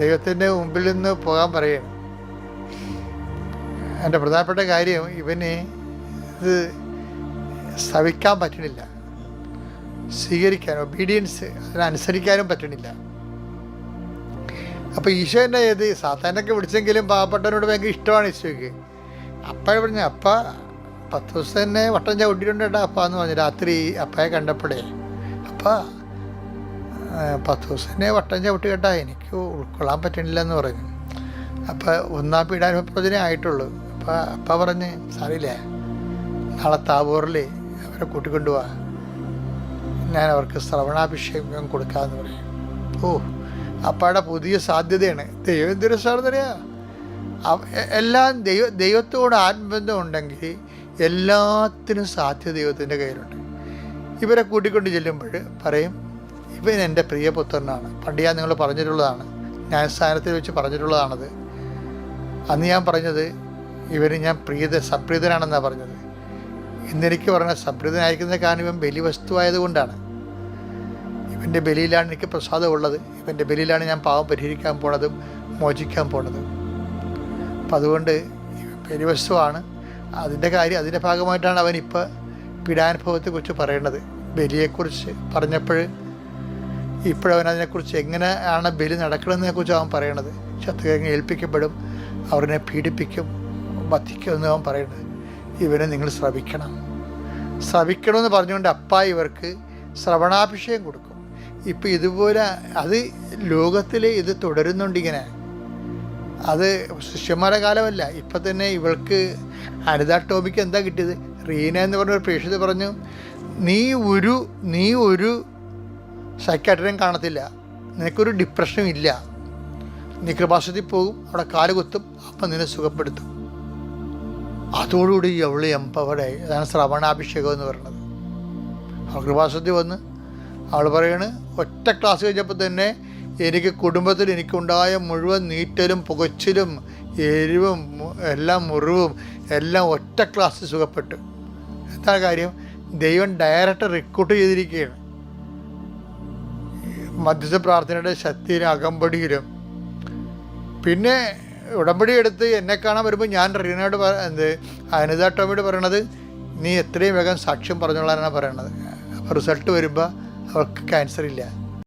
ദൈവത്തിൻ്റെ മുമ്പിൽ നിന്ന് പോകാൻ പറയുകയാണ്. എൻ്റെ പ്രധാനപ്പെട്ട കാര്യം, ഇവന് ഇത് ശ്രവിക്കാൻ പറ്റണില്ല, സ്വീകരിക്കാൻ, ഒബീഡിയൻസ് അതിനനുസരിക്കാനും പറ്റണില്ല. അപ്പോൾ ഈശോ എന്നെ ഏത് സാത്താനൊക്കെ വിളിച്ചെങ്കിലും പാവപ്പെട്ടവനോട് ഭയങ്കര ഇഷ്ടമാണ് ഈശോയ്ക്ക്. അപ്പഴേ പറഞ്ഞു, അപ്പ 10 ദിവസം തന്നെ വട്ടം ചവിട്ടിയിട്ടുണ്ടേട്ടാ അപ്പ എന്ന് പറഞ്ഞു. രാത്രി അപ്പയെ കണ്ടപ്പോഴേ, അപ്പ 10 ദിവസം തന്നെ വട്ടം ചവിട്ടി കേട്ടാ, എനിക്ക് ഉൾക്കൊള്ളാൻ പറ്റണില്ല എന്ന് പറഞ്ഞു. അപ്പം 1-ാം പീഡാനുഭവത്തിനേ ആയിട്ടുള്ളൂ. അപ്പം അപ്പ പറഞ്ഞ്, സാറിയില്ലേ, നാളെ താബോറിൽ അവരെ കൂട്ടിക്കൊണ്ടുപോവാ, ഞാൻ അവർക്ക് ശ്രവണാഭിഷേകം കൊടുക്കാമെന്ന് പറയും. ഓ, അപ്പയുടെ പുതിയ സാധ്യതയാണ്. ദൈവം എന്തൊരു സാധ്യതയാ! എല്ലാം ദൈവത്തോട് ആത്മബന്ധം ഉണ്ടെങ്കിൽ എല്ലാത്തിനും സാധ്യത ദൈവത്തിൻ്റെ കയ്യിലുണ്ട്. ഇവരെ കൂട്ടിക്കൊണ്ട് ചെല്ലുമ്പോൾ പറയും, ഇവൻ എൻ്റെ പ്രിയപുത്രനാണ്. പണ്ട് ഞാൻ നിങ്ങൾ പറഞ്ഞിട്ടുള്ളതാണ്, ന്യായസ്ഥാനത്തിൽ വെച്ച് പറഞ്ഞിട്ടുള്ളതാണത്. അന്ന് ഞാൻ പറഞ്ഞത് ഇവന് ഞാൻ സപ്രീതനാണെന്നാണ് പറഞ്ഞത്. ഇന്നെനിക്ക് പറഞ്ഞ സപ്രീതനായിരിക്കുന്ന കാരണം ഇവൻ ബലിവസ്തുവായതുകൊണ്ടാണ്. ഇവൻ്റെ ബലിയിലാണ് എനിക്ക് പ്രസാദമുള്ളത്. ഇവൻ്റെ ബലിയിലാണ് ഞാൻ പാവം പരിഹരിക്കാൻ പോണതും മോചിക്കാൻ പോണതും. അപ്പം അതുകൊണ്ട് ബലിവസ്തുവാണ്. അതിൻ്റെ ഭാഗമായിട്ടാണ് അവൻ ഇപ്പോൾ പീഡാനുഭവത്തെക്കുറിച്ച് പറയേണ്ടത്. ബലിയെക്കുറിച്ച് പറഞ്ഞപ്പോൾ ഇപ്പോഴവൻ അതിനെക്കുറിച്ച് എങ്ങനെയാണ് ബലി നടക്കണമെന്നതിനെക്കുറിച്ച് അവൻ പറയണത്. ശത്രുക്കളെ ഏൽപ്പിക്കപ്പെടും, അവരെ പീഡിപ്പിക്കും, വധിക്കുമെന്ന് അവൻ പറയുന്നത്. ഇവനെ നിങ്ങൾ ശ്രവിക്കണമെന്ന് പറഞ്ഞുകൊണ്ട് അപ്പ ഇവർക്ക് ശ്രവണാഭിഷേകം കൊടുക്കും. ഇപ്പം ഇതുപോലെ അത് ലോകത്തിൽ ഇത് തുടരുന്നുണ്ടിങ്ങനെ. അത് ശിഷ്യന്മാരുടെ കാലമല്ല, ഇപ്പം തന്നെ ഇവൾക്ക് അനിത ടോമിക്ക് എന്താ കിട്ടിയത്? റീന എന്ന് പറഞ്ഞൊരു പ്രേക്ഷിത പറഞ്ഞു, നീ ഒരു സൈക്കാട്രിയും കാണത്തില്ല, നിനക്കൊരു ഡിപ്രഷനും ഇല്ല, നീ കൃപാസനത്തിൽ പോകും, അവിടെ കാല് കുത്തും, അപ്പം നിന്നെ സുഖപ്പെടുത്തും. അതോടുകൂടി അവൾ എംപവർഡായി. അതാണ് ശ്രവണാഭിഷേകം എന്ന് പറയുന്നത്. അവൾ കൃപാസനത്തിൽ വന്ന് അവൾ പറയാണ്, ഒറ്റ ക്ലാസ് കഴിഞ്ഞപ്പോൾ തന്നെ എനിക്ക് കുടുംബത്തിൽ എനിക്കുണ്ടായ മുഴുവൻ നീറ്റലും പുകച്ചിലും എരിവും എല്ലാം മുറിവും എല്ലാം ഒറ്റ ക്ലാസ് സുഖപ്പെട്ടു. എന്താ കാര്യം? ദൈവം ഡയറക്റ്റ് റിക്രൂട്ട് ചെയ്തിരിക്കുകയാണ്. മധ്യസ്ഥ പ്രാർത്ഥനയുടെ ശക്തിയിലും അകമ്പടിയിലും. പിന്നെ ഉടമ്പടി എടുത്ത് എന്നെ കാണാൻ വരുമ്പോൾ ഞാൻ റീനയോട് അനിത ടോമിയോട് പറയണത്, നീ എത്രയും വേഗം സാക്ഷ്യം പറഞ്ഞോളാനാണ് പറയണത്. അപ്പോൾ റിസൾട്ട് വരുമ്പോൾ അവൾക്ക് ക്യാൻസർ ഇല്ല.